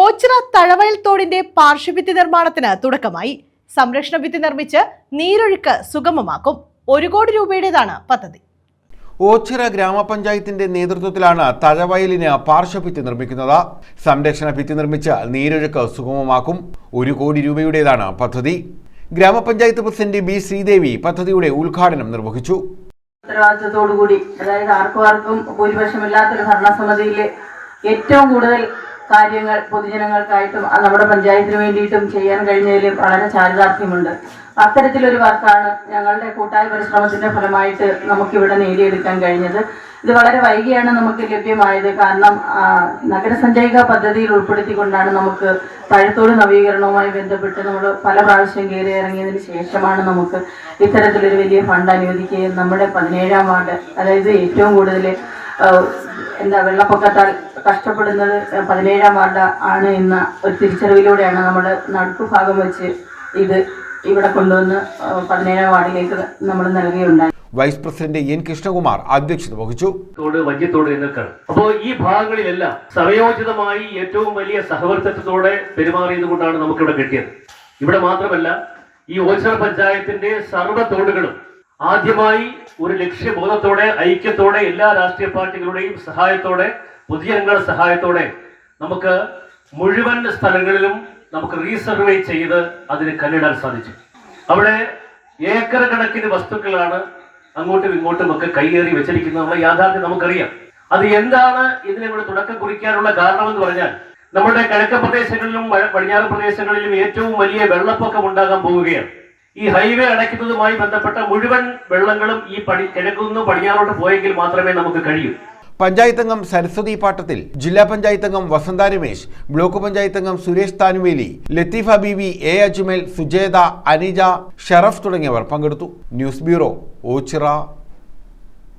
ഓച്ചിറ തഴവയൽ തോടിന്റെ പാർശ്വഭിത്തി നിർമ്മാണത്തിന് തുടക്കമായി. സംരക്ഷണ ഭിത്തി നിർമ്മിച്ച് നീരൊഴുക്ക് സുഗമമാക്കും. 1 കോടി രൂപയുടേതാണ് പദ്ധതി. ഓച്ചിറ ഗ്രാമപഞ്ചായത്തിന്റെ നേതൃത്വത്തിലാണ് തഴവയലിന് പാർശ്വഭിത്തി നിർമ്മിക്കുന്നത്. സംരക്ഷണ ഭിത്തി നിർമ്മിച്ച് നീരൊഴുക്ക് സുഗമമാക്കും. 1 കോടി രൂപയുടേതാണ് പദ്ധതി. ഗ്രാമപഞ്ചായത്ത് പ്രസിഡന്റ് ബി ശ്രീദേവി പദ്ധതിയുടെ ഉദ്ഘാടനം നിർവഹിച്ചു. ഉത്തരവാദിത്തത്തോടുകൂടി, അതായത് ആർക്കും ഭൂരിപക്ഷമില്ലാത്തൊരു ഭരണസമിതിയിലെ ഏറ്റവും കൂടുതൽ കാര്യങ്ങൾ പൊതുജനങ്ങൾക്കായിട്ടും നമ്മുടെ പഞ്ചായത്തിന് വേണ്ടിയിട്ടും ചെയ്യാൻ കഴിഞ്ഞതിൽ വളരെ ചാരിതാർത്ഥ്യമുണ്ട്. അത്തരത്തിലൊരു വർക്കാണ് ഞങ്ങളുടെ കൂട്ടായ പരിശ്രമത്തിന്റെ ഫലമായിട്ട് നമുക്കിവിടെ നേടിയെടുക്കാൻ കഴിഞ്ഞത്. ഇത് വളരെ വൈകിയാണ് നമുക്ക് ലഭ്യമായത്. കാരണം നഗരസഞ്ചയിക പദ്ധതിയിൽ ഉൾപ്പെടുത്തിക്കൊണ്ടാണ് നമുക്ക് പഴത്തോട് നവീകരണവുമായി ബന്ധപ്പെട്ട് നമ്മൾ പല പ്രാവശ്യം കയറി ഇറങ്ങിയതിന് ശേഷമാണ് നമുക്ക് ഇത്തരത്തിലൊരു വലിയ ഫണ്ട് അനുവദിക്കുകയും നമ്മുടെ 17ാം വാർഡ്, അതായത് ഏറ്റവും കൂടുതൽ വെള്ളപ്പൊക്കത്താൽ കഷ്ടപ്പെടുന്നത് 17ാം വാർഡ് ആണ് എന്ന ഒരു തിരിച്ചറിവിലൂടെയാണ് നമ്മൾ നടുക്ക് ഭാഗം വെച്ച് ഇത് ഇവിടെ കൊണ്ടുവന്ന് 17ാം വാർഡിലേക്ക് നമ്മൾ നൽകുകയുണ്ടായി. വൈസ് പ്രസിഡന്റ് എൻ കൃഷ്ണകുമാർ അധ്യക്ഷത വഹിച്ചു. വഞ്ചിത്തോട് നിൽക്കണം. അപ്പോൾ ഈ ഭാഗങ്ങളിലെല്ലാം സമയോചിതമായി ഏറ്റവും വലിയ സഹവർത്തിത്വത്തോടെ പെരുമാറിയത് കൊണ്ടാണ് നമുക്കിവിടെ കിട്ടിയത്. ഇവിടെ മാത്രമല്ല, ഈ ഓച്ചിറ പഞ്ചായത്തിന്റെ സർവ്വ തോടുകളും ആദ്യമായി ഒരു ലക്ഷ്യബോധത്തോടെ, ഐക്യത്തോടെ, എല്ലാ രാഷ്ട്രീയ പാർട്ടികളുടെയും സഹായത്തോടെ, പൊതുജനങ്ങളുടെ സഹായത്തോടെ നമുക്ക് മുഴുവൻ സ്ഥലങ്ങളിലും നമുക്ക് റീസർവേ ചെയ്ത് അതിന് കല്ലിടാൻ സാധിച്ചു. അവിടെ ഏക്കർ കണക്കിന് വസ്തുക്കളാണ് അങ്ങോട്ടും ഇങ്ങോട്ടും ഒക്കെ കൈയേറി വെച്ചിരിക്കുന്ന യാഥാർത്ഥ്യം നമുക്കറിയാം. അത് എന്താണ് ഇതിനെ കൂടെ തുടക്കം കുറിക്കാനുള്ള കാരണമെന്ന് പറഞ്ഞാൽ, നമ്മുടെ കിഴക്കൻ പ്രദേശങ്ങളിലും പടിഞ്ഞാറൻ പ്രദേശങ്ങളിലും ഏറ്റവും വലിയ വെള്ളപ്പൊക്കം ഉണ്ടാകാൻ പോവുകയാണ്. ഈ ഹൈവേ അടയ്ക്കുന്നതുമായി ബന്ധപ്പെട്ട മുഴുവൻ വെള്ളങ്ങളും ഈ കിഴക്കുനിന്ന് പടിഞ്ഞാറോട്ട് പോയെങ്കിൽ മാത്രമേ നമുക്ക് കഴിയൂ. പഞ്ചായത്ത് അംഗം സരസ്വതി പാട്ടത്തിൽ, ജില്ലാ പഞ്ചായത്ത് അംഗം വസന്ത രമേശ്, ബ്ലോക്ക് പഞ്ചായത്ത് അംഗം Suresh Thanuveli, Latifa Beevi, A Ajmal, Sujetha, Anija, Sharaf തുടങ്ങിയവർ പങ്കെടുത്തു. News bureau, Ochira.